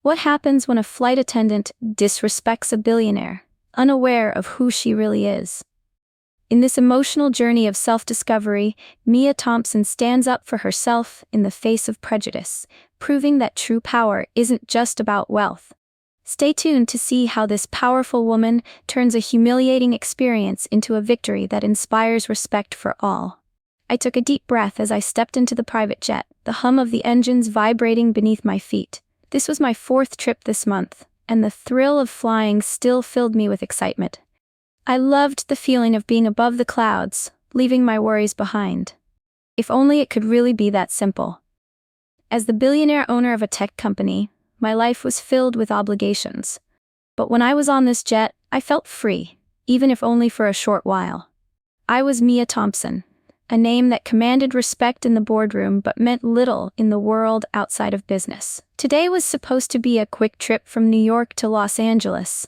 What happens when a flight attendant disrespects a billionaire, unaware of who she really is? In this emotional journey of self-discovery, Mia Thompson stands up for herself in the face of prejudice, proving that true power isn't just about wealth. Stay tuned to see how this powerful woman turns a humiliating experience into a victory that inspires respect for all. I took a deep breath as I stepped into the private jet, the hum of the engines vibrating beneath my feet. This was my 4th trip this month, and the thrill of flying still filled me with excitement. I loved the feeling of being above the clouds, leaving my worries behind. If only it could really be that simple. As the billionaire owner of a tech company, my life was filled with obligations. But when I was on this jet, I felt free, even if only for a short while. I was Mia Thompson, a name that commanded respect in the boardroom but meant little in the world outside of business. Today was supposed to be a quick trip from New York to Los Angeles.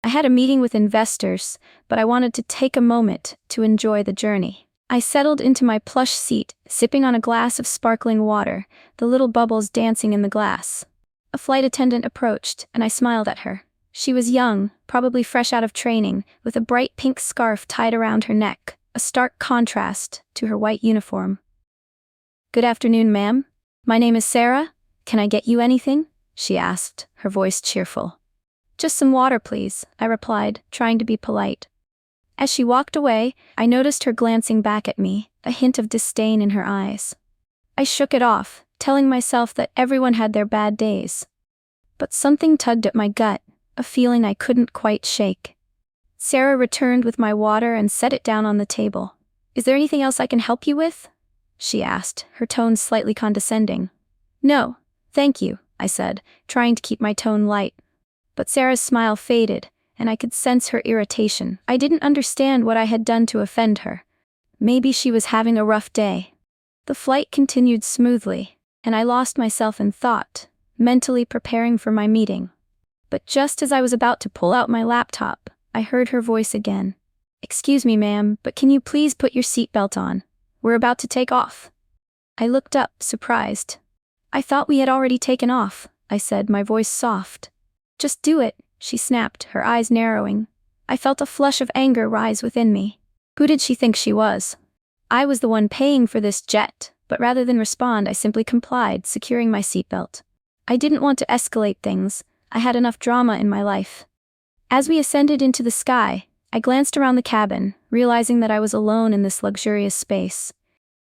I had a meeting with investors, but I wanted to take a moment to enjoy the journey. I settled into my plush seat, sipping on a glass of sparkling water, the little bubbles dancing in the glass. A flight attendant approached, and I smiled at her. She was young, probably fresh out of training, with a bright pink scarf tied around her neck, a stark contrast to her white uniform. "Good afternoon, ma'am. My name is Sarah. Can I get you anything?" she asked, her voice cheerful. "Just some water, please," I replied, trying to be polite. As she walked away, I noticed her glancing back at me, a hint of disdain in her eyes. I shook it off, telling myself that everyone had their bad days. But something tugged at my gut, a feeling I couldn't quite shake. Sarah returned with my water and set it down on the table. "Is there anything else I can help you with?" she asked, her tone slightly condescending. "No, thank you," I said, trying to keep my tone light. But Sarah's smile faded, and I could sense her irritation. I didn't understand what I had done to offend her. Maybe she was having a rough day. The flight continued smoothly, and I lost myself in thought, mentally preparing for my meeting. But just as I was about to pull out my laptop, I heard her voice again. "Excuse me, ma'am, but can you please put your seatbelt on? We're about to take off." I looked up, surprised. "I thought we had already taken off," I said, my voice soft. "Just do it," she snapped, her eyes narrowing. I felt a flush of anger rise within me. Who did she think she was? I was the one paying for this jet, but rather than respond, I simply complied, securing my seatbelt. I didn't want to escalate things. I had enough drama in my life. As we ascended into the sky, I glanced around the cabin, realizing that I was alone in this luxurious space.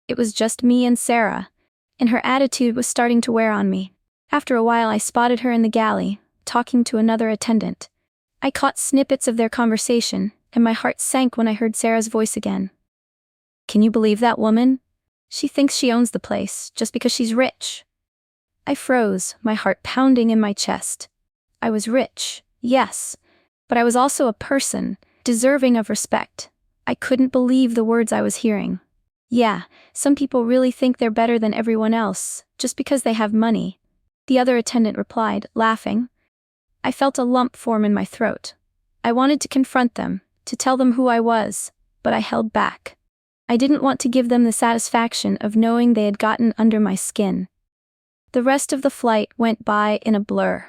It was just me and Sarah, and her attitude was starting to wear on me. After a while, I spotted her in the galley, talking to another attendant. I caught snippets of their conversation, and my heart sank when I heard Sarah's voice again. "Can you believe that woman? She thinks she owns the place, just because she's rich." I froze, my heart pounding in my chest. I was rich, yes, but I was also a person, deserving of respect. I couldn't believe the words I was hearing. Yeah, some people really think they're better than everyone else, just because they have money, the other attendant replied, laughing. I felt a lump form in my throat. I wanted to confront them, to tell them who I was, but I held back. I didn't want to give them the satisfaction of knowing they had gotten under my skin. The rest of the flight went by in a blur.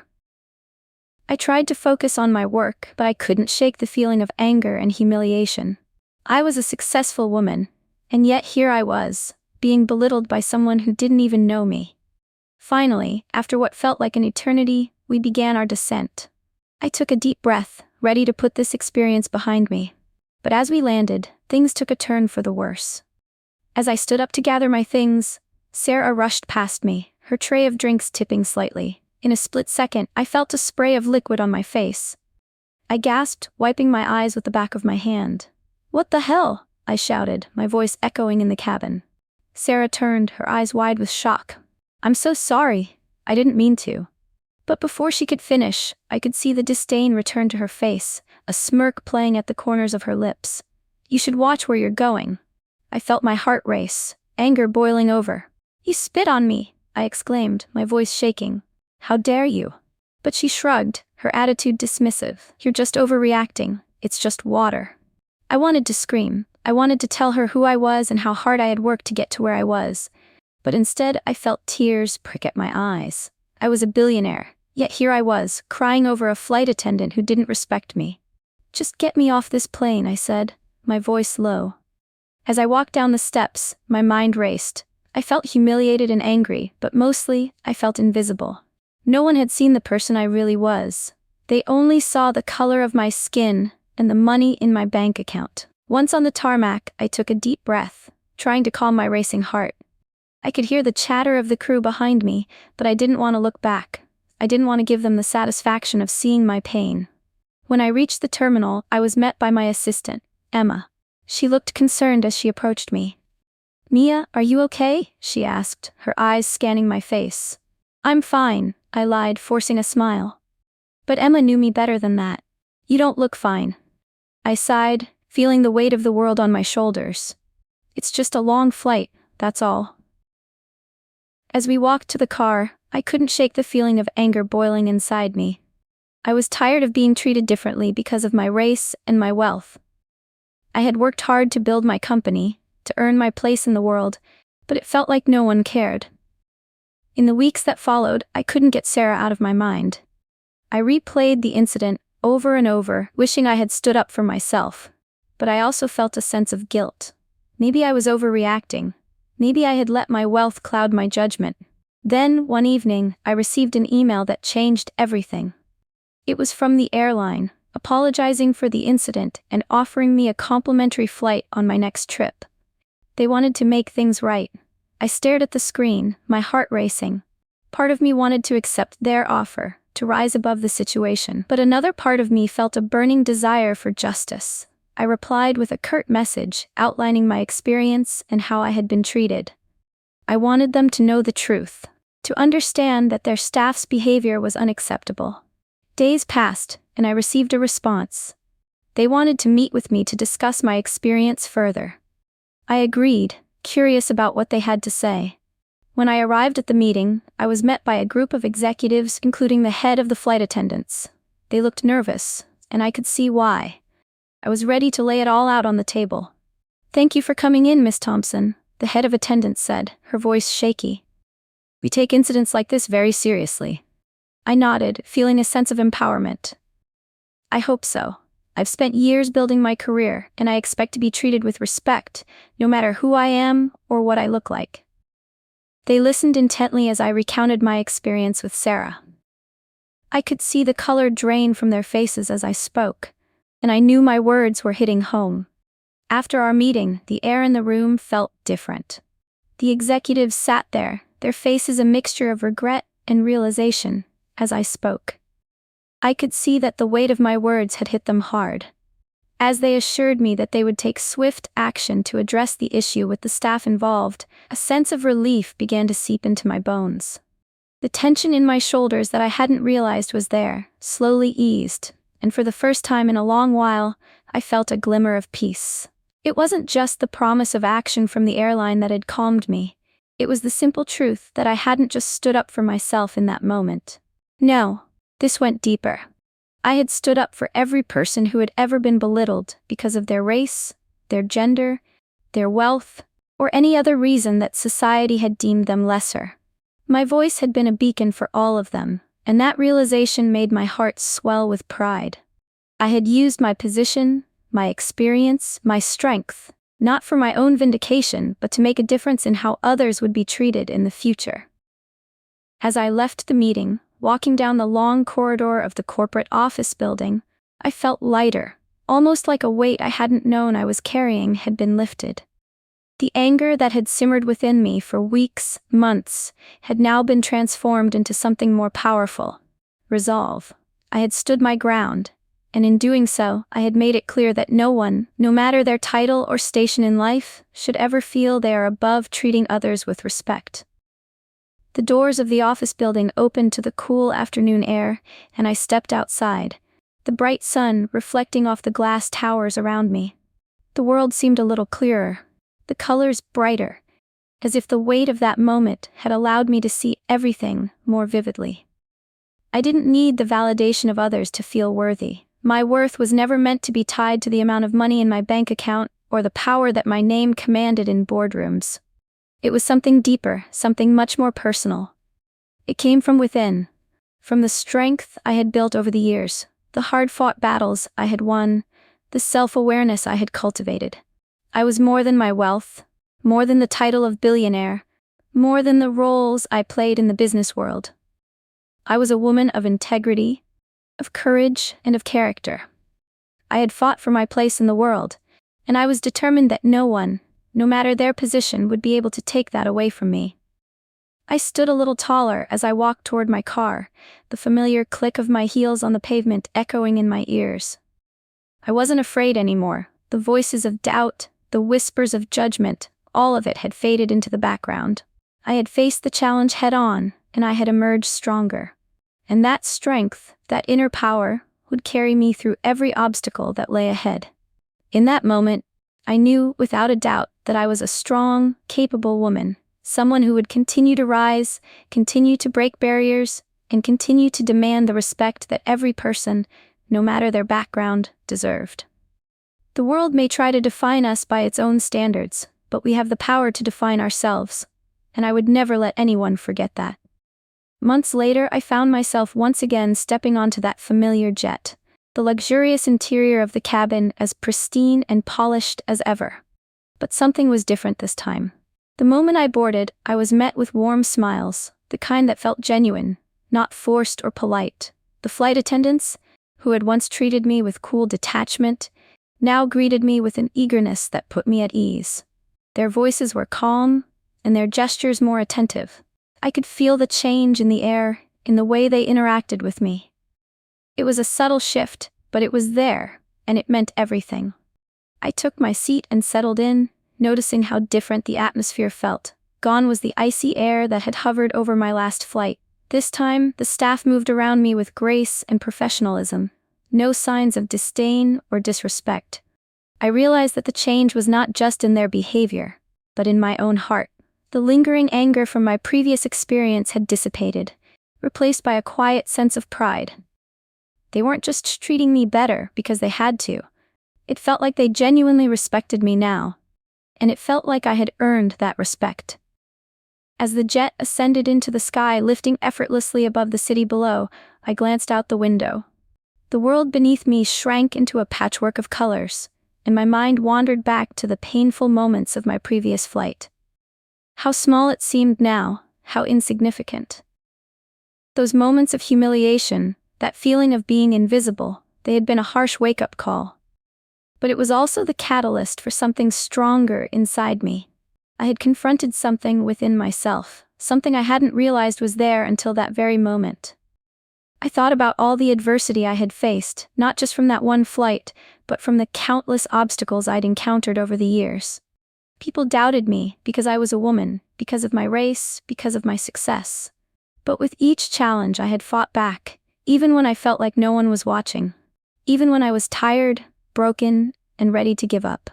I tried to focus on my work, but I couldn't shake the feeling of anger and humiliation. I was a successful woman, and yet here I was, being belittled by someone who didn't even know me. Finally, after what felt like an eternity, we began our descent. I took a deep breath, ready to put this experience behind me. But as we landed, things took a turn for the worse. As I stood up to gather my things, Sarah rushed past me, her tray of drinks tipping slightly. In a split second, I felt a spray of liquid on my face. I gasped, wiping my eyes with the back of my hand. "What the hell?" I shouted, my voice echoing in the cabin. Sarah turned, her eyes wide with shock. "I'm so sorry. I didn't mean to." But before she could finish, I could see the disdain return to her face, a smirk playing at the corners of her lips. "You should watch where you're going." I felt my heart race, anger boiling over. "You spit on me," I exclaimed, my voice shaking. "How dare you?" But she shrugged, her attitude dismissive. "You're just overreacting. It's just water." I wanted to scream. I wanted to tell her who I was and how hard I had worked to get to where I was. But instead, I felt tears prick at my eyes. I was a billionaire. Yet here I was, crying over a flight attendant who didn't respect me. "Just get me off this plane," I said, my voice low. As I walked down the steps, my mind raced. I felt humiliated and angry, but mostly, I felt invisible. No one had seen the person I really was. They only saw the color of my skin and the money in my bank account. Once on the tarmac, I took a deep breath, trying to calm my racing heart. I could hear the chatter of the crew behind me, but I didn't want to look back. I didn't want to give them the satisfaction of seeing my pain. When I reached the terminal, I was met by my assistant, Emma. She looked concerned as she approached me. "Mia, are you okay?" she asked, her eyes scanning my face. "I'm fine," I lied, forcing a smile. But Emma knew me better than that. "You don't look fine." I sighed, feeling the weight of the world on my shoulders. "It's just a long flight, that's all." As we walked to the car, I couldn't shake the feeling of anger boiling inside me. I was tired of being treated differently because of my race and my wealth. I had worked hard to build my company, to earn my place in the world, but it felt like no one cared. In the weeks that followed, I couldn't get Sarah out of my mind. I replayed the incident over and over, wishing I had stood up for myself. But I also felt a sense of guilt. Maybe I was overreacting. Maybe I had let my wealth cloud my judgment. Then, one evening, I received an email that changed everything. It was from the airline, apologizing for the incident and offering me a complimentary flight on my next trip. They wanted to make things right. I stared at the screen, my heart racing. Part of me wanted to accept their offer, to rise above the situation, but another part of me felt a burning desire for justice. I replied with a curt message, outlining my experience and how I had been treated. I wanted them to know the truth, to understand that their staff's behavior was unacceptable. Days passed, and I received a response. They wanted to meet with me to discuss my experience further. I agreed, curious about what they had to say. When I arrived at the meeting, I was met by a group of executives, including the head of the flight attendants. They looked nervous, and I could see why. I was ready to lay it all out on the table. "Thank you for coming in, Miss Thompson," the head of attendants said, her voice shaky. "We take incidents like this very seriously." I nodded, feeling a sense of empowerment. "I hope so. I've spent years building my career, and I expect to be treated with respect, no matter who I am or what I look like." They listened intently as I recounted my experience with Sarah. I could see the color drain from their faces as I spoke, and I knew my words were hitting home. After our meeting, the air in the room felt different. The executives sat there, their faces a mixture of regret and realization, as I spoke. I could see that the weight of my words had hit them hard. As they assured me that they would take swift action to address the issue with the staff involved, a sense of relief began to seep into my bones. The tension in my shoulders that I hadn't realized was there, slowly eased, and for the first time in a long while, I felt a glimmer of peace. It wasn't just the promise of action from the airline that had calmed me. It was the simple truth that I hadn't just stood up for myself in that moment. No, this went deeper. I had stood up for every person who had ever been belittled because of their race, their gender, their wealth, or any other reason that society had deemed them lesser. My voice had been a beacon for all of them, and that realization made my heart swell with pride. I had used my position, my experience, my strength, not for my own vindication, but to make a difference in how others would be treated in the future. As I left the meeting, walking down the long corridor of the corporate office building, I felt lighter, almost like a weight I hadn't known I was carrying had been lifted. The anger that had simmered within me for weeks, months, had now been transformed into something more powerful: resolve. I had stood my ground, and in doing so, I had made it clear that no one, no matter their title or station in life, should ever feel they are above treating others with respect. The doors of the office building opened to the cool afternoon air, and I stepped outside, the bright sun reflecting off the glass towers around me. The world seemed a little clearer, the colors brighter, as if the weight of that moment had allowed me to see everything more vividly. I didn't need the validation of others to feel worthy. My worth was never meant to be tied to the amount of money in my bank account or the power that my name commanded in boardrooms. It was something deeper, something much more personal. It came from within, From the strength I had built over the years, the hard-fought battles I had won, the self-awareness I had cultivated. I was more than my wealth, more than the title of billionaire, more than the roles I played in the business world. I was a woman of integrity, of courage, and of character. I had fought for my place in the world, and I was determined that no one, no matter their position, would be able to take that away from me. I stood a little taller as I walked toward my car, the familiar click of my heels on the pavement echoing in my ears. I wasn't afraid anymore. The voices of doubt, the whispers of judgment, all of it had faded into the background. I had faced the challenge head-on, and I had emerged stronger. And that strength, that inner power, would carry me through every obstacle that lay ahead. In that moment, I knew without a doubt that I was a strong, capable woman. Someone who would continue to rise, continue to break barriers, and continue to demand the respect that every person, no matter their background, deserved. The world may try to define us by its own standards, but we have the power to define ourselves, and I would never let anyone forget that. Months later, I found myself once again stepping onto that familiar jet, the luxurious interior of the cabin as pristine and polished as ever. But something was different this time. The moment I boarded, I was met with warm smiles, the kind that felt genuine, not forced or polite. The flight attendants, who had once treated me with cool detachment, now greeted me with an eagerness that put me at ease. Their voices were calm, and their gestures more attentive. I could feel the change in the air, in the way they interacted with me. It was a subtle shift, but it was there, and it meant everything. I took my seat and settled in, noticing how different the atmosphere felt. Gone was the icy air that had hovered over my last flight. This time, the staff moved around me with grace and professionalism. No signs of disdain or disrespect. I realized that the change was not just in their behavior, but in my own heart. The lingering anger from my previous experience had dissipated, replaced by a quiet sense of pride. They weren't just treating me better because they had to. It felt like they genuinely respected me now. And it felt like I had earned that respect. As the jet ascended into the sky, lifting effortlessly above the city below, I glanced out the window. The world beneath me shrank into a patchwork of colors, and my mind wandered back to the painful moments of my previous flight. How small it seemed now, how insignificant. Those moments of humiliation, that feeling of being invisible, they had been a harsh wake-up call. But it was also the catalyst for something stronger inside me. I had confronted something within myself, something I hadn't realized was there until that very moment. I thought about all the adversity I had faced, not just from that one flight, but from the countless obstacles I'd encountered over the years. People doubted me because I was a woman, because of my race, because of my success. But with each challenge I had fought back, even when I felt like no one was watching. Even when I was tired, broken, and ready to give up.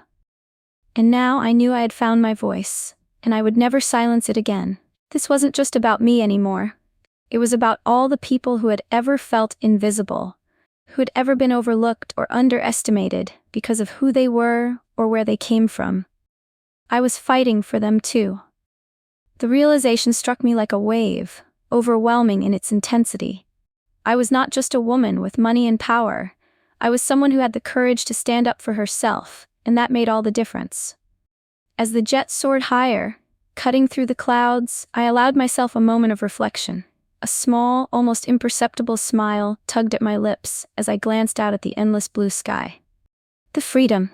And now I knew I had found my voice, and I would never silence it again. This wasn't just about me anymore. It was about all the people who had ever felt invisible, who had ever been overlooked or underestimated because of who they were or where they came from. I was fighting for them too. The realization struck me like a wave, overwhelming in its intensity. I was not just a woman with money and power. I was someone who had the courage to stand up for herself, and that made all the difference. As the jet soared higher, cutting through the clouds, I allowed myself a moment of reflection. A small, almost imperceptible smile tugged at my lips as I glanced out at the endless blue sky. The freedom,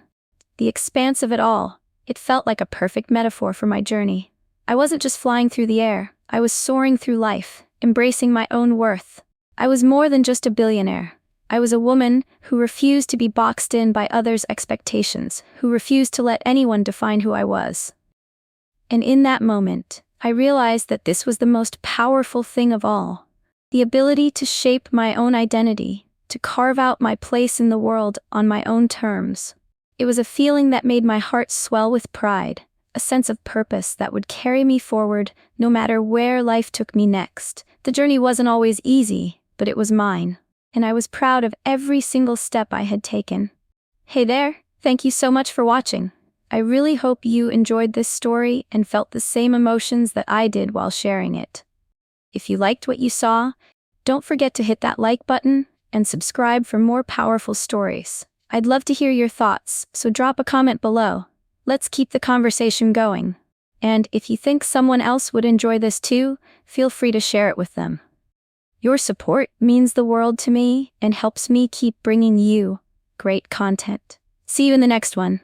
the expanse of it all, it felt like a perfect metaphor for my journey. I wasn't just flying through the air, I was soaring through life, embracing my own worth. I was more than just a billionaire. I was a woman who refused to be boxed in by others' expectations, who refused to let anyone define who I was. And in that moment, I realized that this was the most powerful thing of all. The ability to shape my own identity, to carve out my place in the world on my own terms. It was a feeling that made my heart swell with pride, a sense of purpose that would carry me forward no matter where life took me next. The journey wasn't always easy, but it was mine. And I was proud of every single step I had taken. Hey there, thank you so much for watching. I really hope you enjoyed this story and felt the same emotions that I did while sharing it. If you liked what you saw, Don't forget to hit that like button and subscribe for more powerful stories. I'd love to hear your thoughts, so drop a comment below. Let's keep the conversation going. And if you think someone else would enjoy this too, feel free to share it with them. Your support means the world to me and helps me keep bringing you great content. See you in the next one.